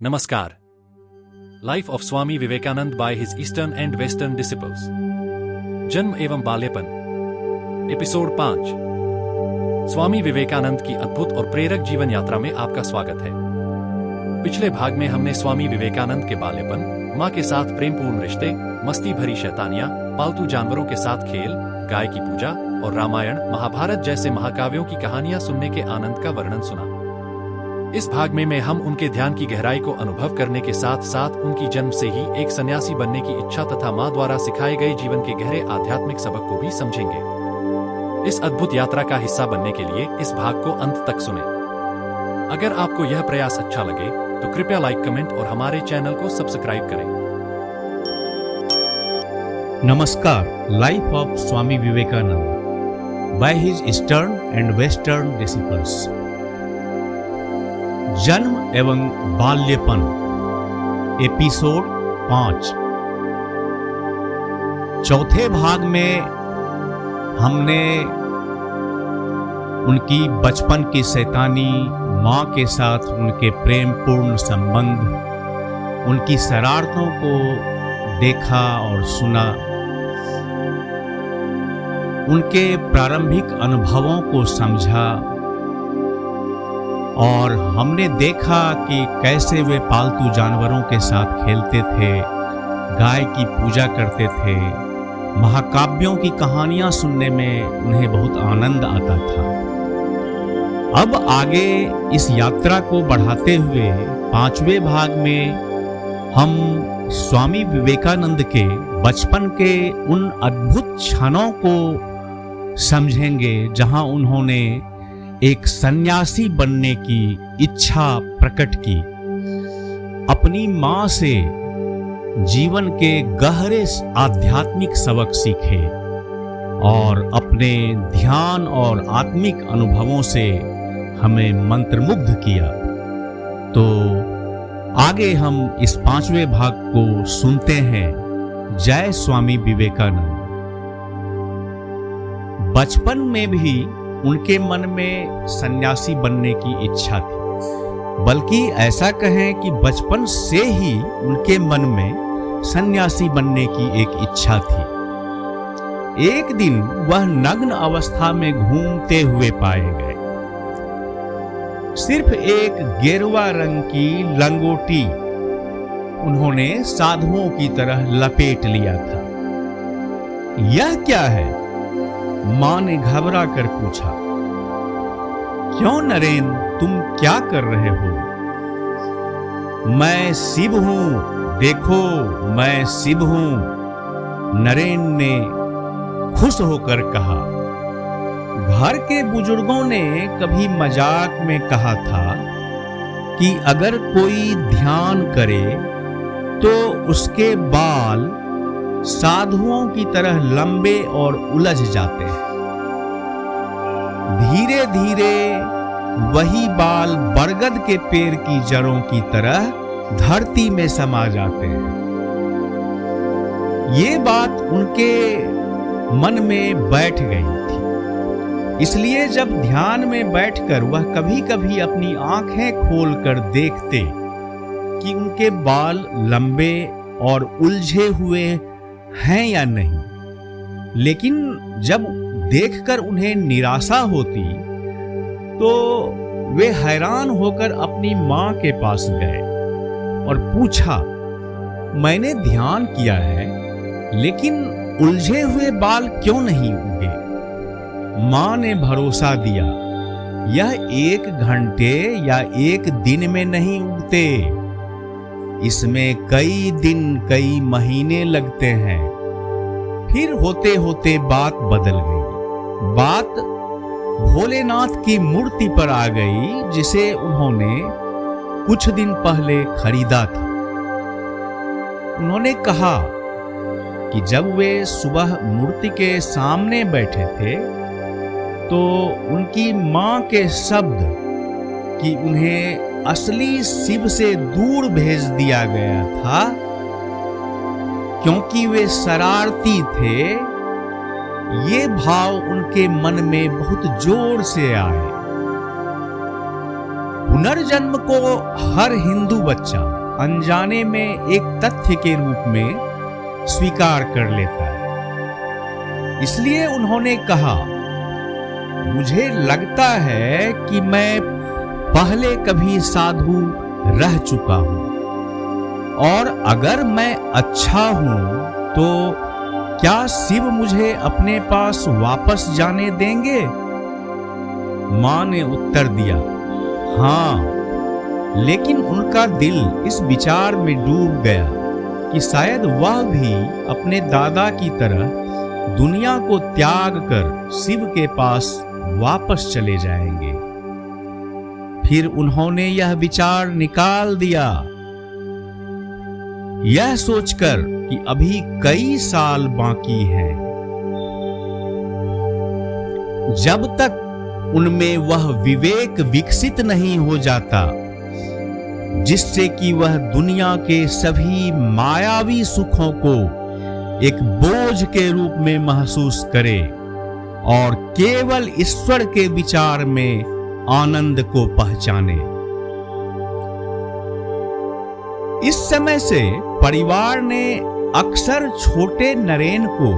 नमस्कार। Life of Swami Vivekananda by his eastern and western disciples. जन्म एवं बाल्यपन। एपिसोड 5। स्वामी विवेकानंद की अद्भुत और प्रेरक जीवन यात्रा में आपका स्वागत है। पिछले भाग में हमने स्वामी विवेकानंद के बाल्यपन, मां के साथ प्रेमपूर्ण रिश्ते, मस्ती भरी शैतानियां, पालतू जानवरों के साथ खेल, गाय की पूजा और रामायण महाभारत जैसे महाकाव्यों की कहानियां सुनने के आनंद का वर्णन सुना। इस भाग में हम उनके ध्यान की गहराई को अनुभव करने के साथ साथ उनकी जन्म से ही एक सन्यासी बनने की इच्छा तथा मां द्वारा सिखाए गए जीवन के गहरे आध्यात्मिक सबक को भी समझेंगे। इस अद्भुत यात्रा का हिस्सा बनने के लिए इस भाग को अंत तक सुनें। अगर आपको यह प्रयास अच्छा लगे तो कृपया लाइक, कमेंट और हमारे चैनल को सब्सक्राइब करें। नमस्कार। Life of Swami Vivekananda by his eastern and western disciples. जन्म एवं बाल्यपन, एपिसोड 5। चौथे भाग में हमने उनकी बचपन की शैतानी, मां के साथ उनके प्रेमपूर्ण संबंध, उनकी शरारतों को देखा और सुना, उनके प्रारंभिक अनुभवों को समझा और हमने देखा कि कैसे वे पालतू जानवरों के साथ खेलते थे, गाय की पूजा करते थे, महाकाव्यों की कहानियां सुनने में उन्हें बहुत आनंद आता था। अब आगे इस यात्रा को बढ़ाते हुए 5वें भाग में हम स्वामी विवेकानंद के बचपन के उन अद्भुत क्षणों को समझेंगे जहां उन्होंने एक सन्यासी बनने की इच्छा प्रकट की, अपनी मां से जीवन के गहरे आध्यात्मिक सबक सीखे और अपने ध्यान और आत्मिक अनुभवों से हमें मंत्रमुग्ध किया। तो आगे हम इस 5वें भाग को सुनते हैं। जय स्वामी विवेकानंद। बचपन में भी उनके मन में सन्यासी बनने की इच्छा थी, बल्कि ऐसा कहें कि बचपन से ही उनके मन में सन्यासी बनने की एक इच्छा थी। एक दिन वह नग्न अवस्था में घूमते हुए पाए गए। सिर्फ एक गेरुआ रंग की लंगोटी उन्होंने साधुओं की तरह लपेट लिया था। यह क्या है? मां ने घबरा कर पूछा। क्यों नरेन, तुम क्या कर रहे हो? मैं शिव हूं, देखो मैं शिव हूं, नरेन ने खुश होकर कहा। घर के बुजुर्गों ने कभी मजाक में कहा था कि अगर कोई ध्यान करे तो उसके बाल साधुओं की तरह लंबे और उलझ जाते हैं। धीरे धीरे वही बाल बरगद के पेड़ की जड़ों की तरह धरती में समा जाते हैं। ये बात उनके मन में बैठ गई थी। इसलिए जब ध्यान में बैठकर वह कभी कभी अपनी आंखें खोलकर देखते कि उनके बाल लंबे और उलझे हुए हैं या नहीं, लेकिन जब देखकर उन्हें निराशा होती तो वे हैरान होकर अपनी मां के पास गए और पूछा, मैंने ध्यान किया है लेकिन उलझे हुए बाल क्यों नहीं उगे? मां ने भरोसा दिया, यह 1 घंटे या 1 दिन में नहीं उगते, इसमें कई दिन कई महीने लगते हैं। फिर होते होते बात बदल गई। बात भोलेनाथ की मूर्ति पर आ गई जिसे उन्होंने कुछ दिन पहले खरीदा था। उन्होंने कहा कि जब वे सुबह मूर्ति के सामने बैठे थे तो उनकी मां के शब्द कि उन्हें असली शिव से दूर भेज दिया गया था क्योंकि वे शरारती थे, ये भाव उनके मन में बहुत जोर से आए। पुनर्जन्म को हर हिंदू बच्चा अनजाने में एक तथ्य के रूप में स्वीकार कर लेता है। इसलिए उन्होंने कहा, मुझे लगता है कि मैं पहले कभी साधु रह चुका हूं, और अगर मैं अच्छा हूं तो क्या शिव मुझे अपने पास वापस जाने देंगे? मां ने उत्तर दिया, हाँ, लेकिन उनका दिल इस विचार में डूब गया कि शायद वह भी अपने दादा की तरह दुनिया को त्याग कर शिव के पास वापस चले जाएंगे। फिर उन्होंने यह विचार निकाल दिया, यह सोचकर कि अभी कई साल बाकी हैं। जब तक उनमें वह विवेक विकसित नहीं हो जाता जिससे कि वह दुनिया के सभी मायावी सुखों को एक बोझ के रूप में महसूस करे और केवल ईश्वर के विचार में आनंद को पहचाने। इस समय से परिवार ने अक्सर छोटे नरेन को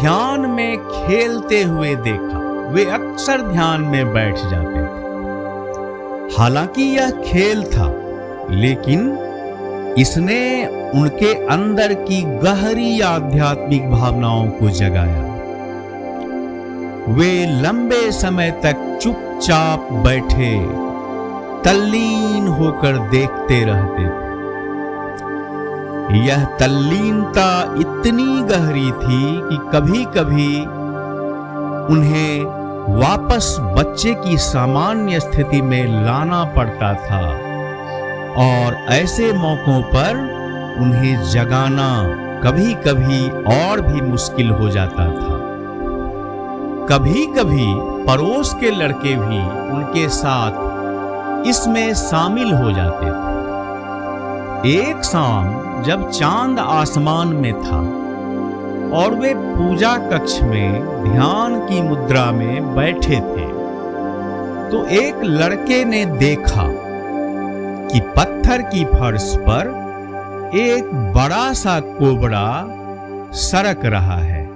ध्यान में खेलते हुए देखा। वे अक्सर ध्यान में बैठ जाते थे। हालांकि यह खेल था, लेकिन इसने उनके अंदर की गहरी आध्यात्मिक भावनाओं को जगाया। वे लंबे समय तक चुपचाप बैठे तल्लीन होकर देखते रहते थे। यह तल्लीनता इतनी गहरी थी कि कभी-कभी उन्हें वापस बच्चे की सामान्य स्थिति में लाना पड़ता था, और ऐसे मौकों पर उन्हें जगाना कभी-कभी और भी मुश्किल हो जाता था। कभी-कभी पड़ोस के लड़के भी उनके साथ इसमें शामिल हो जाते थे। एक शाम जब चांद आसमान में था और वे पूजा कक्ष में ध्यान की मुद्रा में बैठे थे, तो एक लड़के ने देखा कि पत्थर की फर्श पर एक बड़ा सा कोबरा सरक रहा है।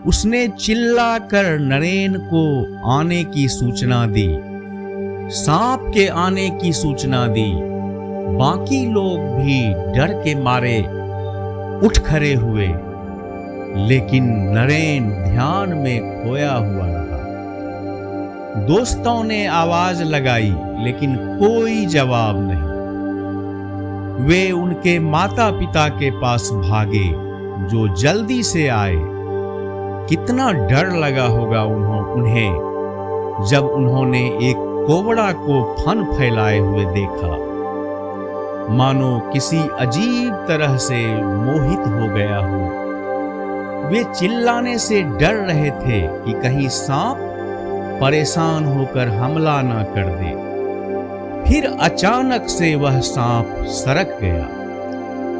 उसने चिल्लाकर नरेन को आने की सूचना दी, सांप के आने की सूचना दी। बाकी लोग भी डर के मारे उठ खड़े हुए, लेकिन नरेन ध्यान में खोया हुआ रहा। दोस्तों ने आवाज लगाई, लेकिन कोई जवाब नहीं। वे उनके माता पिता के पास भागे, जो जल्दी से आए। कितना डर लगा होगा उन्हें जब उन्होंने एक कोबरा को फन फैलाए हुए देखा। मानो किसी अजीब तरह से मोहित हो गया हो। वे चिल्लाने से डर रहे थे कि कहीं सांप परेशान होकर हमला ना कर दे। फिर अचानक से वह सांप सरक गया।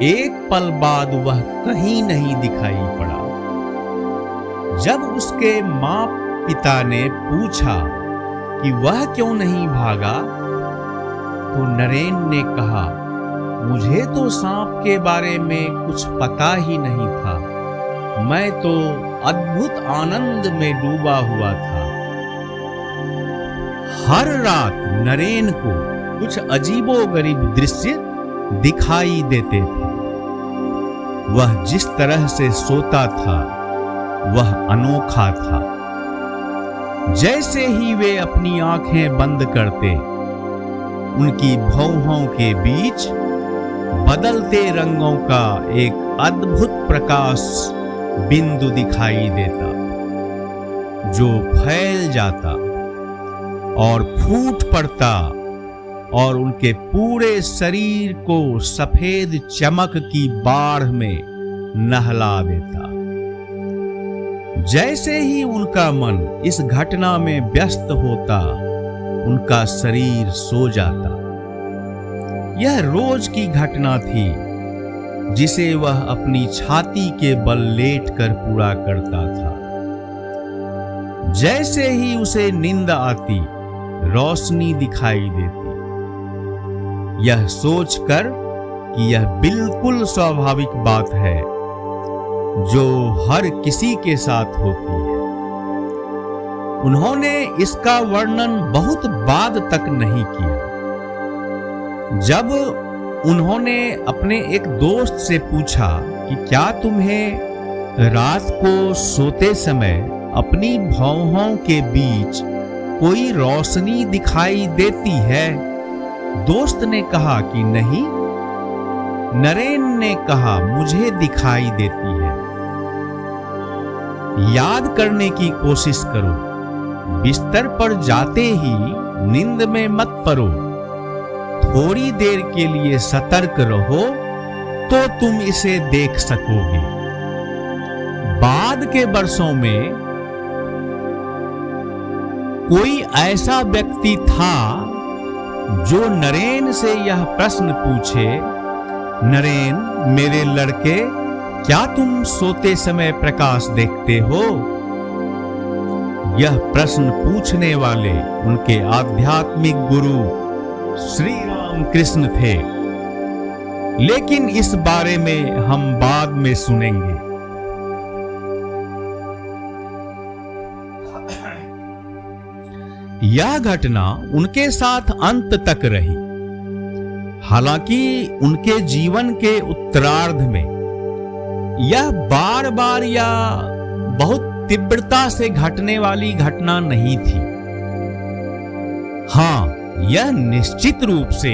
एक पल बाद वह कहीं नहीं दिखाई पड़ा। जब उसके माँ पिता ने पूछा कि वह क्यों नहीं भागा, तो नरेन ने कहा, मुझे तो सांप के बारे में कुछ पता ही नहीं था। मैं तो अद्भुत आनंद में डूबा हुआ था। हर रात नरेन को कुछ अजीबोगरीब दृश्य दिखाई देते थे। वह जिस तरह से सोता था वह अनोखा था। जैसे ही वे अपनी आंखें बंद करते, उनकी भौहों के बीच बदलते रंगों का एक अद्भुत प्रकाश बिंदु दिखाई देता, जो फैल जाता और फूट पड़ता और उनके पूरे शरीर को सफेद चमक की बाढ़ में नहला देता। जैसे ही उनका मन इस घटना में व्यस्त होता, उनका शरीर सो जाता। यह रोज की घटना थी जिसे वह अपनी छाती के बल लेटकर पूरा करता था। जैसे ही उसे नींद आती, रोशनी दिखाई देती। यह सोचकर कि यह बिल्कुल स्वाभाविक बात है जो हर किसी के साथ होती है। उन्होंने इसका वर्णन बहुत बाद तक नहीं किया। जब उन्होंने अपने एक दोस्त से पूछा कि क्या तुम्हें रात को सोते समय अपनी भौहों के बीच कोई रोशनी दिखाई देती है, दोस्त ने कहा कि नहीं। नरेन ने कहा मुझे दिखाई देती है। याद करने की कोशिश करो, बिस्तर पर जाते ही नींद में मत पड़ो। थोड़ी देर के लिए सतर्क रहो तो तुम इसे देख सकोगे। बाद के वर्षों में कोई ऐसा व्यक्ति था जो नरेन से यह प्रश्न पूछे, नरेन मेरे लड़के, क्या तुम सोते समय प्रकाश देखते हो? यह प्रश्न पूछने वाले उनके आध्यात्मिक गुरु श्री राम कृष्ण थे। लेकिन इस बारे में हम बाद में सुनेंगे। यह घटना उनके साथ अंत तक रही। हालांकि उनके जीवन के उत्तरार्ध में यह बार बार या बहुत तीव्रता से घटने वाली घटना नहीं थी। हाँ, यह निश्चित रूप से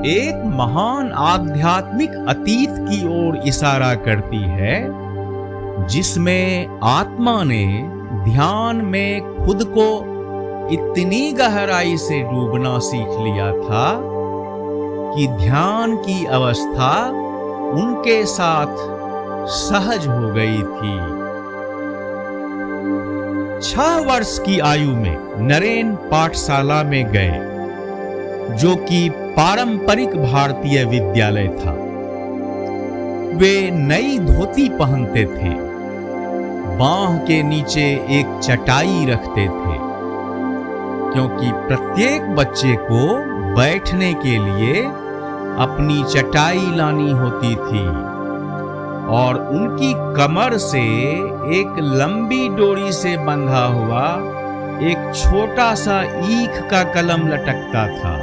एक महान आध्यात्मिक अतीत की ओर इशारा करती है, जिसमें आत्मा ने ध्यान में खुद को इतनी गहराई से डूबना सीख लिया था कि ध्यान की अवस्था उनके साथ सहज हो गई थी। 6 वर्ष की आयु में नरेन पाठशाला में गए, जो कि पारंपरिक भारतीय विद्यालय था। वे नई धोती पहनते थे, बांह के नीचे एक चटाई रखते थे, क्योंकि प्रत्येक बच्चे को बैठने के लिए अपनी चटाई लानी होती थी और उनकी कमर से एक लंबी डोरी से बंधा हुआ एक छोटा सा ईख का कलम लटकता था।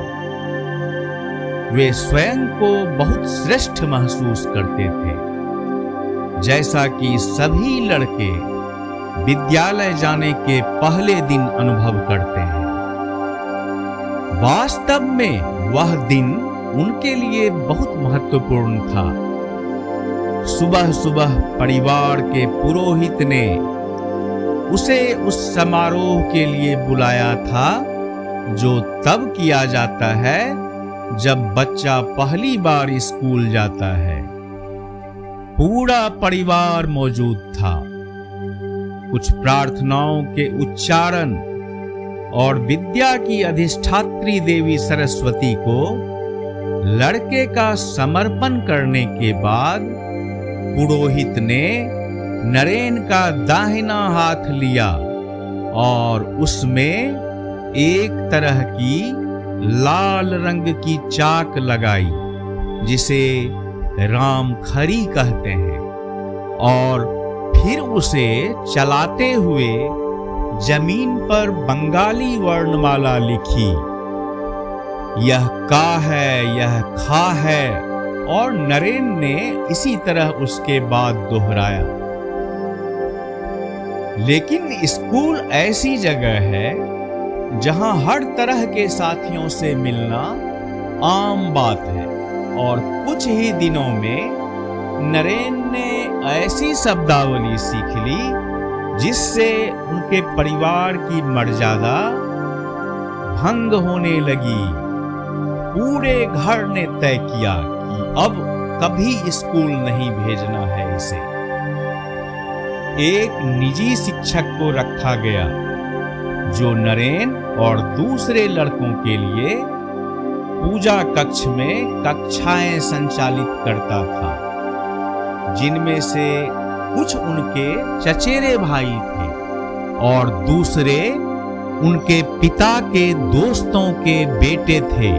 वे स्वयं को बहुत श्रेष्ठ महसूस करते थे, जैसा कि सभी लड़के विद्यालय जाने के पहले दिन अनुभव करते हैं। वास्तव में वह दिन उनके लिए बहुत महत्वपूर्ण था। सुबह सुबह परिवार के पुरोहित ने उसे उस समारोह के लिए बुलाया था जो तब किया जाता है जब बच्चा पहली बार स्कूल जाता है। पूरा परिवार मौजूद था। कुछ प्रार्थनाओं के उच्चारण और विद्या की अधिष्ठात्री देवी सरस्वती को लड़के का समर्पण करने के बाद पुरोहित ने नरेन का दाहिना हाथ लिया और उसमें एक तरह की लाल रंग की चाक लगाई, जिसे रामखरी कहते हैं, और फिर उसे चलाते हुए जमीन पर बंगाली वर्णमाला लिखी। यह का है, यह खा है, और नरेन ने इसी तरह उसके बाद दोहराया। लेकिन स्कूल ऐसी जगह है जहां हर तरह के साथियों से मिलना आम बात है, और कुछ ही दिनों में नरेन ने ऐसी शब्दावली सीख ली जिससे उनके परिवार की मर्यादा भंग होने लगी। पूरे घर ने तय किया कि अब कभी स्कूल नहीं भेजना है इसे। एक निजी शिक्षक को रखा गया जो नरेन और दूसरे लड़कों के लिए पूजा कक्ष में कक्षाएं संचालित करता था, जिनमें से कुछ उनके चचेरे भाई थे और दूसरे उनके पिता के दोस्तों के बेटे थे।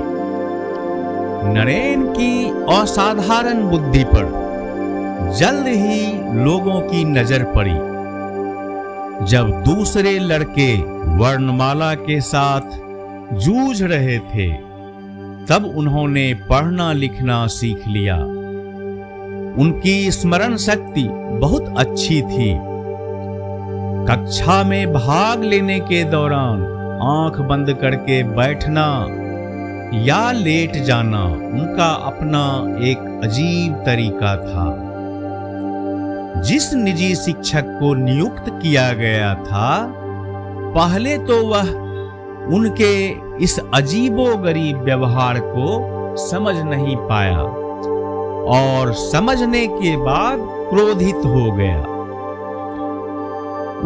नरेन की असाधारण बुद्धि पर जल्द ही लोगों की नजर पड़ी। जब दूसरे लड़के वर्णमाला के साथ जूझ रहे थे, तब उन्होंने पढ़ना लिखना सीख लिया। उनकी स्मरण शक्ति बहुत अच्छी थी। कक्षा में भाग लेने के दौरान आंख बंद करके बैठना या लेट जाना उनका अपना एक अजीब तरीका था। जिस निजी शिक्षक को नियुक्त किया गया था, पहले तो वह उनके इस अजीबोगरीब व्यवहार को समझ नहीं पाया और समझने के बाद क्रोधित हो गया।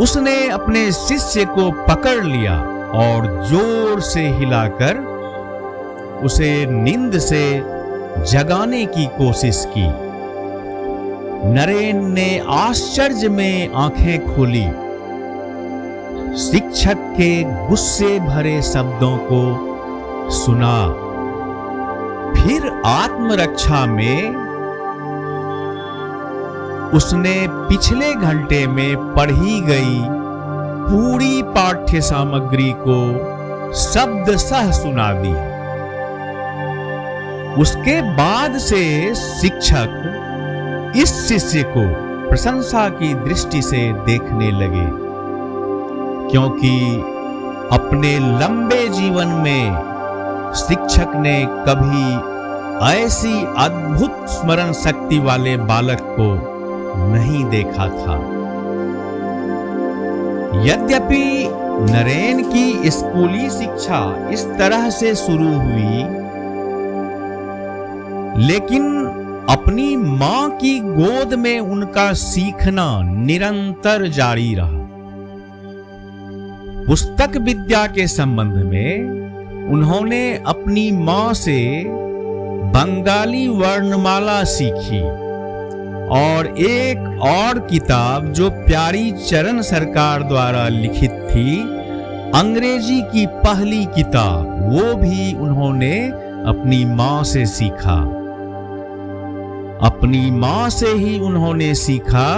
उसने अपने शिष्य को पकड़ लिया और जोर से हिलाकर उसे नींद से जगाने की कोशिश की। नरेन ने आश्चर्य में आंखें खोली। शिक्षक के गुस्से भरे शब्दों को सुना। फिर आत्मरक्षा में उसने पिछले घंटे में पढ़ी गई पूरी पाठ्य सामग्री को शब्दशः सुना दी। उसके बाद से शिक्षक इस शिष्य को प्रशंसा की दृष्टि से देखने लगे, क्योंकि अपने लंबे जीवन में शिक्षक ने कभी ऐसी अद्भुत स्मरण शक्ति वाले बालक को नहीं देखा था। यद्यपि नरेन की स्कूली शिक्षा इस तरह से शुरू हुई, लेकिन अपनी मां की गोद में उनका सीखना निरंतर जारी रहा। पुस्तक विद्या के संबंध में उन्होंने अपनी मां से बंगाली वर्णमाला सीखी और एक और किताब जो प्यारी चरण सरकार द्वारा लिखित थी, अंग्रेजी की पहली किताब, वो भी उन्होंने अपनी मां से सीखा। अपनी मां से ही उन्होंने सीखा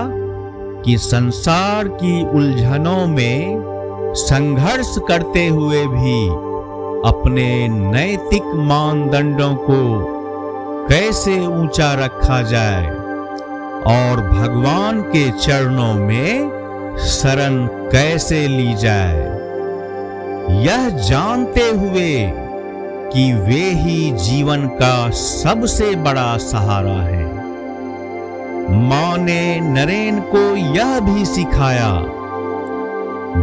कि संसार की उलझनों में संघर्ष करते हुए भी अपने नैतिक मानदंडों को कैसे ऊंचा रखा जाए और भगवान के चरणों में शरण कैसे ली जाए, यह जानते हुए कि वे ही जीवन का सबसे बड़ा सहारा है। मां ने नरेन को यह भी सिखाया,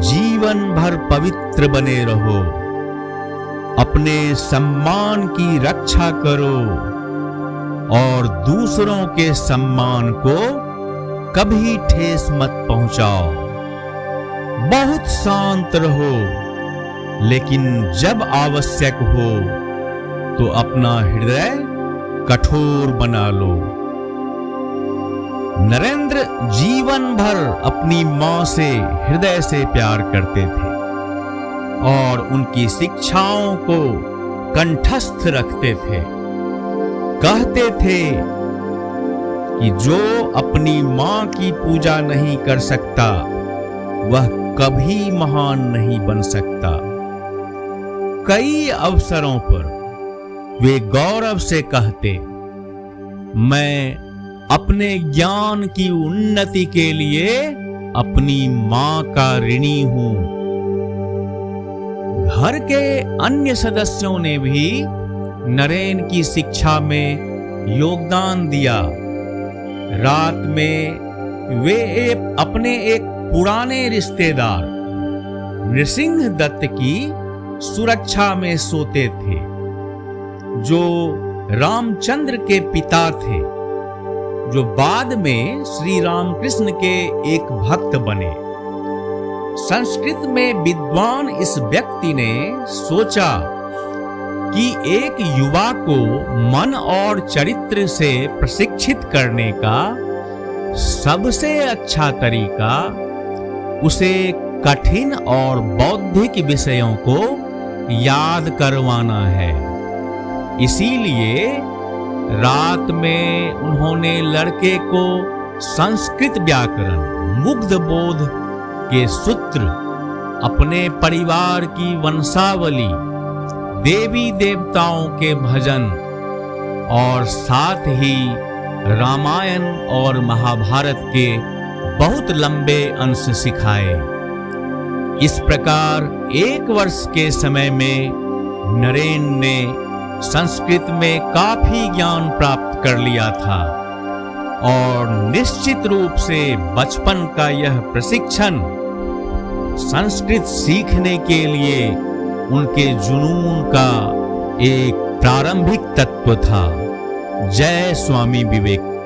जीवन भर पवित्र बने रहो, अपने सम्मान की रक्षा करो और दूसरों के सम्मान को कभी ठेस मत पहुंचाओ। बहुत शांत रहो, लेकिन जब आवश्यक हो तो अपना हृदय कठोर बना लो। नरेंद्र जीवन भर अपनी मां से हृदय से प्यार करते थे और उनकी शिक्षाओं को कंठस्थ रखते थे। कहते थे कि जो अपनी मां की पूजा नहीं कर सकता, वह कभी महान नहीं बन सकता। कई अवसरों पर वे गौरव से कहते, मैं अपने ज्ञान की उन्नति के लिए अपनी मां का ऋणी हूं। घर के अन्य सदस्यों ने भी नरेन की शिक्षा में योगदान दिया। रात में वे अपने एक पुराने रिश्तेदार नृसिंह दत्त की सुरक्षा में सोते थे, जो रामचंद्र के पिता थे, जो बाद में श्री रामकृष्ण के एक भक्त बने। संस्कृत में विद्वान इस व्यक्ति ने सोचा कि एक युवा को मन और चरित्र से प्रशिक्षित करने का सबसे अच्छा तरीका उसे कठिन और बौद्धिक विषयों को याद करवाना है। इसीलिए रात में उन्होंने लड़के को संस्कृत व्याकरण, मुग्ध बोध के सूत्र, अपने परिवार की वंशावली, देवी देवताओं के भजन और साथ ही रामायण और महाभारत के बहुत लंबे अंश सिखाए। इस प्रकार 1 वर्ष के समय में नरेन ने संस्कृत में काफी ज्ञान प्राप्त कर लिया था और निश्चित रूप से बचपन का यह प्रशिक्षण संस्कृत सीखने के लिए उनके जुनून का एक प्रारंभिक तत्व था। जय स्वामी विवेक।